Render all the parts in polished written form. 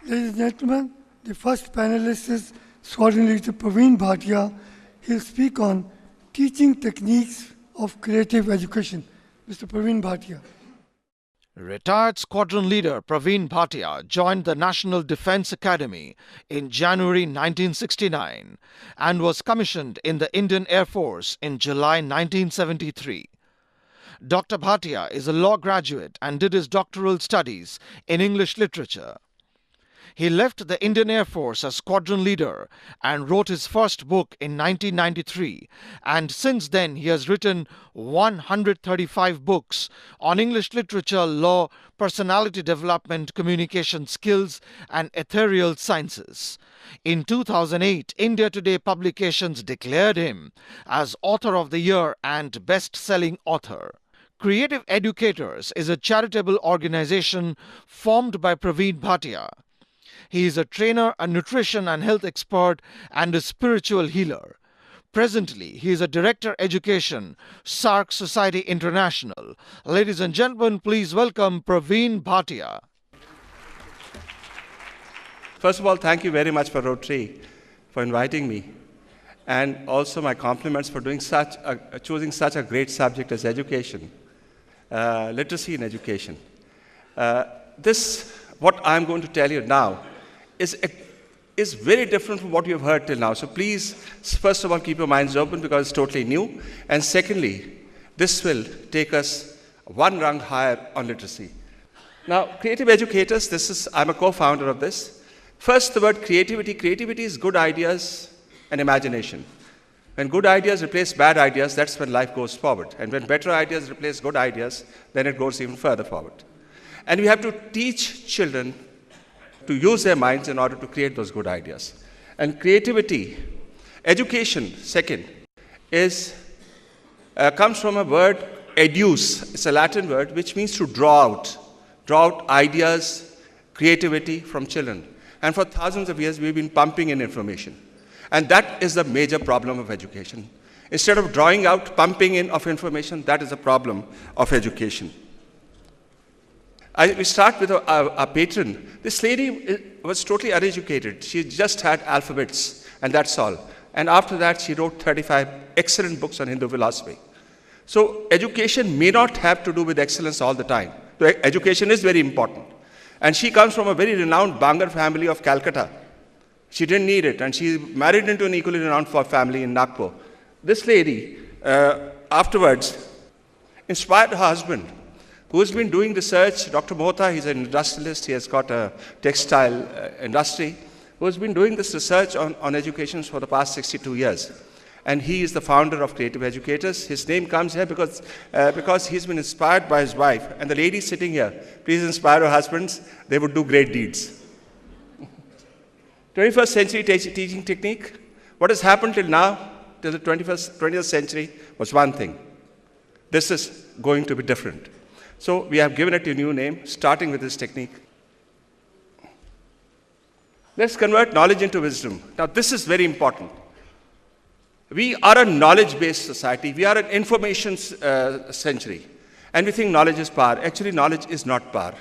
Ladies and gentlemen, the first panelist is Squadron Leader Praveen Bhatia. He'll speak on teaching techniques of creative education. Mr. Praveen Bhatia. Retired Squadron Leader Praveen Bhatia joined the National Defence Academy in January 1969 and was commissioned in the Indian Air Force in July 1973. Dr. Bhatia is a law graduate and did his doctoral studies in English literature. He left the Indian Air Force as squadron leader and wrote his first book in 1993, and since then he has written 135 books on English literature, law, personality development, communication skills, and ethereal sciences. In 2008, India Today publications declared him as Author of the Year and Best-Selling Author. Creative Educators is a charitable organization formed by Praveen Bhatia. He is a trainer, a nutrition and health expert, and a spiritual healer. Presently, he is a Director Education, SARC Society International. Ladies and gentlemen, please welcome Praveen Bhatia. First of all, thank you very much for Rotary for inviting me. And also my compliments for choosing such a great subject as education, literacy in education. What I'm going to tell you now is very different from what you've heard till now. So please, first of all, keep your minds open because it's totally new. And secondly, this will take us one rung higher on literacy. Now, Creative Educators, I'm a co-founder of this. First, the word creativity. Creativity is good ideas and imagination. When good ideas replace bad ideas, that's when life goes forward. And when better ideas replace good ideas, then it goes even further forward. And we have to teach children to use their minds in order to create those good ideas. And creativity, education, second, comes from a word, educe. It's a Latin word which means to draw out ideas, creativity from children. And for thousands of years, we've been pumping in information. And that is the major problem of education. Instead of drawing out, pumping in of information, that is the problem of education. We start with our patron. This lady was totally uneducated. She just had alphabets, and that's all. And after that, she wrote 35 excellent books on Hindu philosophy. So education may not have to do with excellence all the time. So education is very important. And she comes from a very renowned Bangar family of Calcutta. She didn't need it, and she married into an equally renowned family in Nagpur. This lady, afterwards, inspired her husband, who has been doing research. Dr. Mohta, he's an industrialist. He has got a textile industry, who has been doing this research on education for the past 62 years. And he is the founder of Creative Educators. His name comes here because he's been inspired by his wife. And the lady sitting here, please inspire your husbands. They would do great deeds. 21st century teaching technique. What has happened till now, till the 20th century, was one thing. This is going to be different. So we have given it a new name, starting with this technique. Let's convert knowledge into wisdom. Now, this is very important. We are a knowledge-based society. We are an information century. And we think knowledge is power. Actually, knowledge is not power.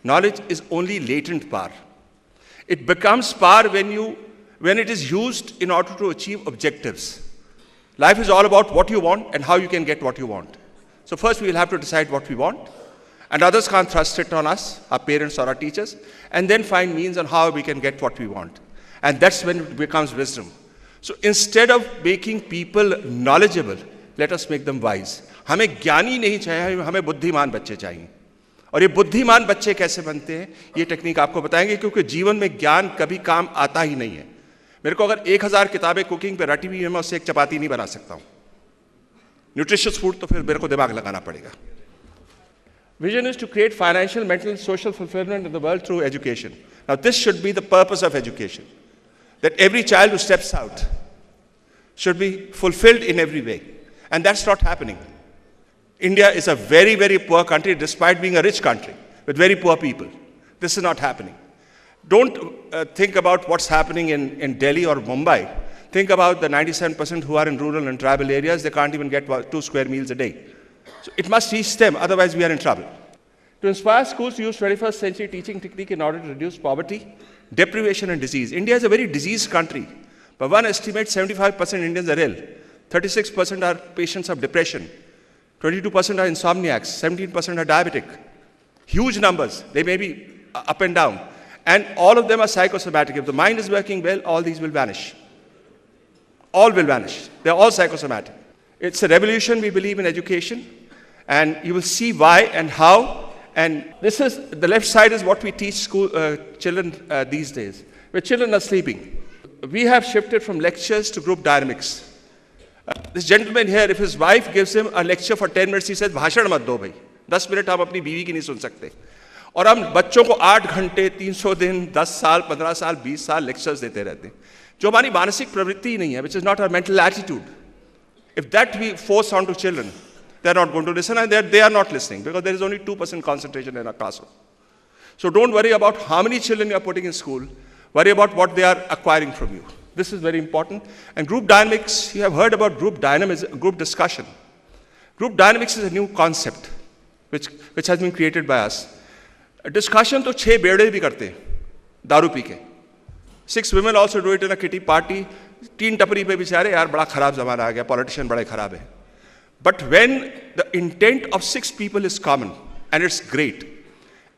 Knowledge is only latent power. It becomes power when it is used in order to achieve objectives. Life is all about what you want and how you can get what you want. So first we will have to decide what we want, and others can't thrust it on us, our parents or our teachers, and then find means on how we can get what we want. And that's when it becomes wisdom. So instead of making people knowledgeable, let us make them wise. हमें ज्ञानी नहीं चाहिए, हमें बुद्धिमान बच्चे चाहिए. और ये बुद्धिमान बच्चे कैसे बनते हैं, ये टेक्निक आपको बताएंगे, क्योंकि जीवन में ज्ञान कभी काम आता ही नहीं है. मेरे को अगर 1000 किताबें कुकिंग पे रटी हुई है, मैं उससे एक चपाती नहीं बना सकता हूँ. न्यूट्रिशियस फूड तो फिर मेरे को दिमाग लगाना पड़ेगा. Vision is to create financial, mental, social fulfillment in the world through education. Now this should be the purpose of education. That every child who steps out should be fulfilled in every way. And that's not happening. India is a very, very poor country despite being a rich country with very poor people. This is not happening. Don't think about what's happening in Delhi or Mumbai. Think about the 97% who are in rural and tribal areas. They can't even get 2 square meals a day. So it must reach them, otherwise we are in trouble. To inspire schools to use 21st century teaching technique in order to reduce poverty, deprivation and disease. India is a very diseased country. But one estimates 75% Indians are ill. 36% are patients of depression. 22% are insomniacs. 17% are diabetic. Huge numbers. They may be up and down. And all of them are psychosomatic. If the mind is working well, all these will vanish. All will vanish. They're all psychosomatic. It's a revolution, we believe, in education. And you will see why and how. And this is, the left side is what we teach school children these days, where children are sleeping. We have shifted from lectures to group dynamics. This gentleman here, if his wife gives him a lecture for 10 minutes, he says, भाषण मत दो भाई, 10 minute हम अपनी बीवी की नहीं सुन सकते. और हम बच्चों को 8 घंटे, 300 दिन, 10 साल, 15 साल, 20 साल लेक्चर्स देते रहते हैं, जो हमारी मानसिक प्रवृत्ति ही नहीं है, which is not our mental attitude. If that we force onto children, they are not going to listen, and they are not listening, because there is only 2% concentration in a classroom. So don't worry about how many children you are putting in school, worry about what they are acquiring from you. This is very important. And group dynamics, you have heard about group dynamism, group discussion. Group dynamics is a new concept which has been created by us. A discussion to 6 बेड़े भी करते हैं, दारू P के. 6 women also do it in a kitty party. 3 टपरी पे बेचारे, यार बड़ा खराब ज़माना आ गया, politician बड़े खराब है. But when the intent of 6 people is common, and it's great,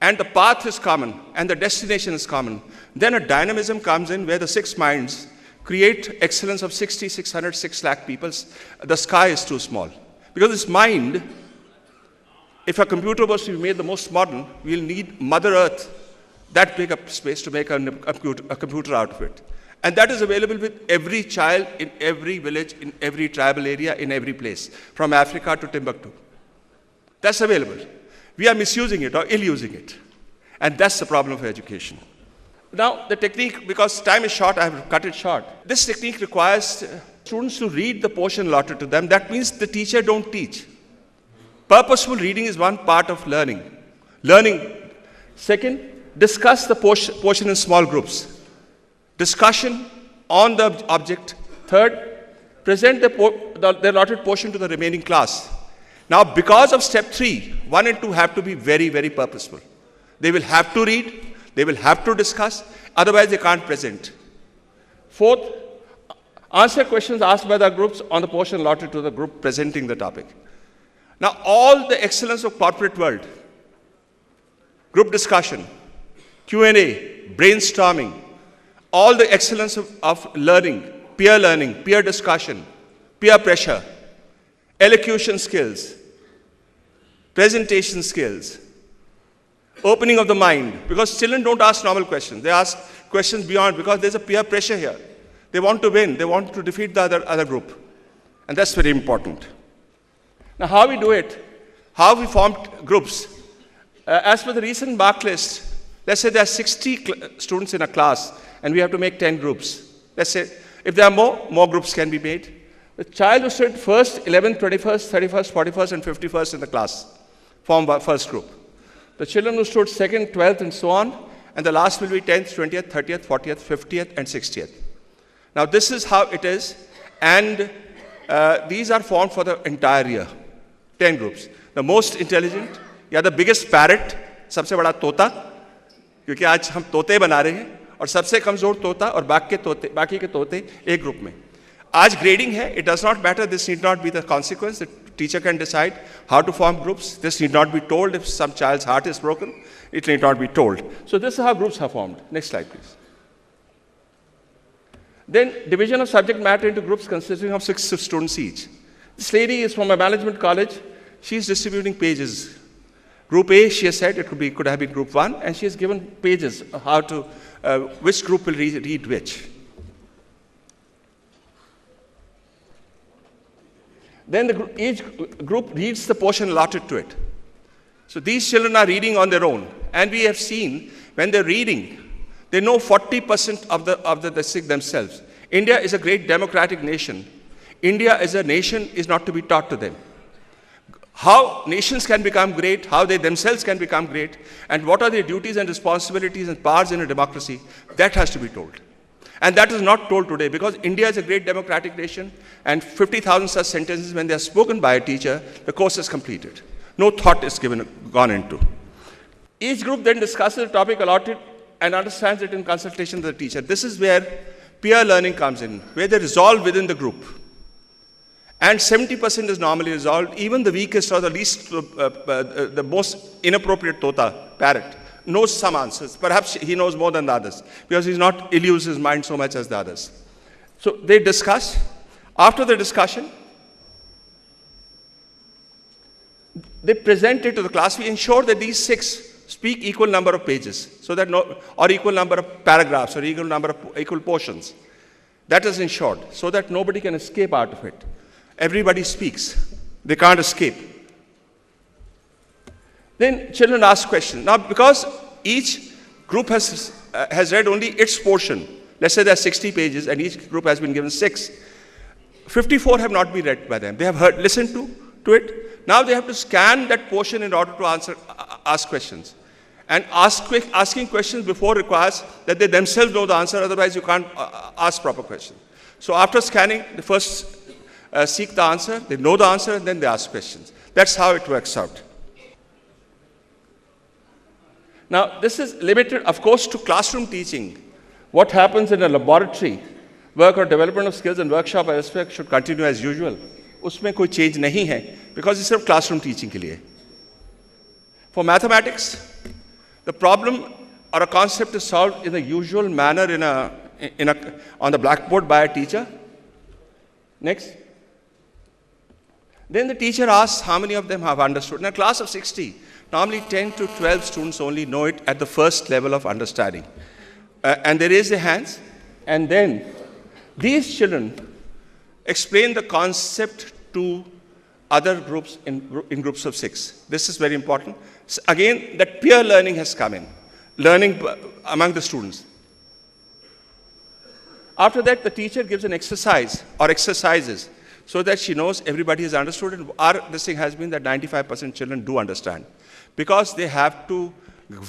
and the path is common, and the destination is common, then a dynamism comes in where the 6 minds create excellence of 60, 600, 6 lakh people. The sky is too small. Because this mind, if a computer was to be made the most modern, we'll need Mother Earth, that big a space to make a computer out of it. And that is available with every child in every village, in every tribal area, in every place, from Africa to Timbuktu. That's available. We are misusing it or ill-using it. And that's the problem of education. Now, the technique, because time is short, I have cut it short. This technique requires students to read the portion allotted to them. That means the teacher don't teach. Purposeful reading is one part of learning. Second, discuss the portion in small groups. Discussion on the object. Third, present the allotted portion to the remaining class. Now, because of step 3, 1 and 2 have to be very, very purposeful. They will have to read. They will have to discuss, otherwise they can't present. Fourth, answer questions asked by the groups on the portion allotted to the group presenting the topic. Now, all the excellence of corporate world, group discussion, Q&A, brainstorming, all the excellence of learning, peer discussion, peer pressure, elocution skills, presentation skills, opening of the mind, because children don't ask normal questions. They ask questions beyond, because there's a peer pressure here. They want to win. They want to defeat the other group. And that's very important. Now, how we do it, how we formed groups. As per the recent mark list, let's say there are 60 students in a class, and we have to make 10 groups. Let's say, if there are more groups can be made. The child who stood 1st, 11th, 21st, 31st, 41st, and 51st in the class form first group. The children who stood 2nd, 12th, and so on, and the last will be 10th, 20th, 30th, 40th, 50th, and 60th. Now, this is how it is, and these are formed for the entire year. 10 groups. The most intelligent, या the biggest parrot, सबसे बड़ा तोता, क्योंकि आज हम तोते बना रहे हैं, और सबसे कमजोर तोता और बाकी के तोते एक ग्रुप में. आज grading है, it does not matter, this need not be the consequence. The teacher can decide how to form groups. This need not be told if some child's heart is broken. It need not be told. So this is how groups are formed. Next slide, please. Then division of subject matter into groups consisting of 6 students each. This lady is from a management college. She is distributing pages. Group A, she has said, could have been group 1, and she has given pages how to, which group will read which. Then each group reads the portion allotted to it. So these children are reading on their own. And we have seen, when they're reading, they know 40% of the sick themselves. India is a great democratic nation. India as a nation is not to be taught to them. How nations can become great, how they themselves can become great, and what are their duties and responsibilities and powers in a democracy, that has to be told. And that is not told today, because India is a great democratic nation, and 50,000 such sentences, when they are spoken by a teacher, the course is completed. No thought is gone into. Each group then discusses the topic allotted and understands it in consultation with the teacher. This is where peer learning comes in, where they resolve within the group. And 70% is normally resolved. Even the weakest or the least, the most inappropriate tota, parrot, knows some answers. Perhaps he knows more than the others, because he's not illuse his mind so much as the others. So they discuss. After the discussion, they present it to the class. We ensure that these 6 speak equal number of pages, so that or equal number of paragraphs, or equal portions. That is ensured, so that nobody can escape out of it. Everybody speaks. They can't escape. Then children ask questions. Now, because each group has read only its portion, let's say there are 60 pages and each group has been given 6, 54 have not been read by them. They have listened to it. Now they have to scan that portion in order to ask questions. And asking questions before requires that they themselves know the answer, otherwise you can't ask proper questions. So after scanning, they first seek the answer, they know the answer, and then they ask questions. That's how it works out. Now, this is limited, of course, to classroom teaching. What happens in a laboratory, work or development of skills and workshop elsewhere should continue as usual. उसमें कोई change नहीं है, because it's सिर्फ classroom teaching के लिए. For mathematics, the problem or a concept is solved in the usual manner on the blackboard by a teacher. Next. Then the teacher asks how many of them have understood. In a class of 60, normally 10 to 12 students only know it at the first level of understanding. And they raise their hands, and then these children explain the concept to other groups in groups of 6. This is very important. So again, that peer learning has come in, learning among the students. After that, the teacher gives an exercise or exercises so that she knows everybody has understood. And this thing has been that 95% children do understand, because they have to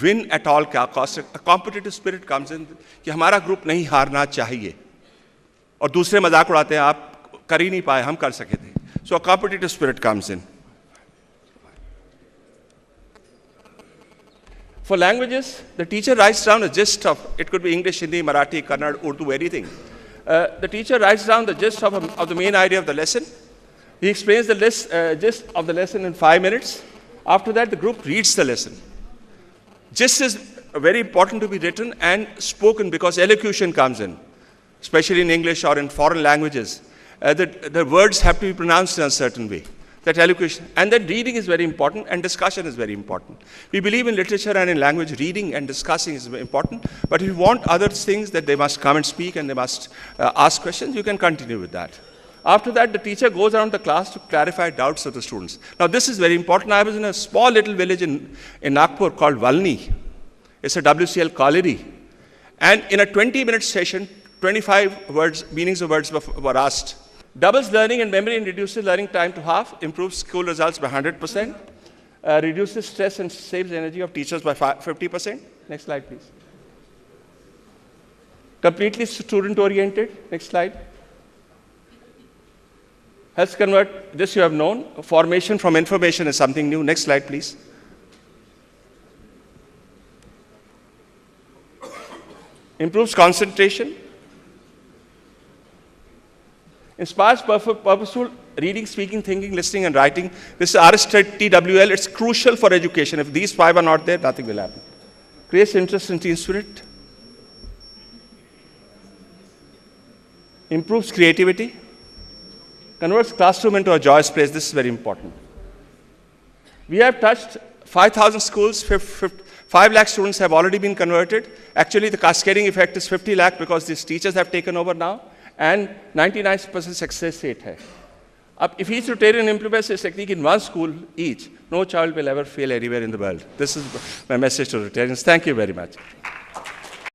win at all cost. A competitive spirit comes in कि हमारा group नहीं हारना चाहिए, और दूसरे मजाक उड़ाते हैं आप कर ही नहीं पाए, हम कर सके थे. So a competitive spirit comes in. For languages, the teacher writes down a gist of, it could be English, Hindi, Marathi, Kannada, Urdu, anything. The teacher writes down the gist of the main idea of the lesson. He explains the gist of the lesson in 5 minutes. After that, the group reads the lesson. Gist is very important to be written and spoken, because elocution comes in, especially in English or in foreign languages. The words have to be pronounced in a certain way. That elocution. And then reading is very important, and discussion is very important. We believe in literature and in language, reading and discussing is very important. But if you want other things, that they must come and speak and they must ask questions, you can continue with that. After that, the teacher goes around the class to clarify doubts of the students. Now, this is very important. I was in a small little village in Nagpur called Valni. It's a WCL colliery. And in a 20-minute session, 25 meanings of words were asked. Doubles learning and memory and reduces learning time to half, improves school results by 100%, reduces stress and saves energy of teachers by 50%. Next slide, please. Completely student-oriented. Next slide. Helps convert, this you have known. Formation from information is something new. Next slide, please. Improves concentration. Inspires purposeful reading, speaking, thinking, listening, and writing. This is RSTWL. It's crucial for education. If these 5 are not there, nothing will happen. Creates interest in team spirit. Improves creativity. Converts classroom into a joyous place. This is very important. We have touched 5,000 schools. 5 lakh students have already been converted. Actually, the cascading effect is 50 lakh, because these teachers have taken over now. And 99% success rate hai. If each Rotarian implements this technique in one school each, no child will ever fail anywhere in the world. This is my message to Rotarians. Thank you very much.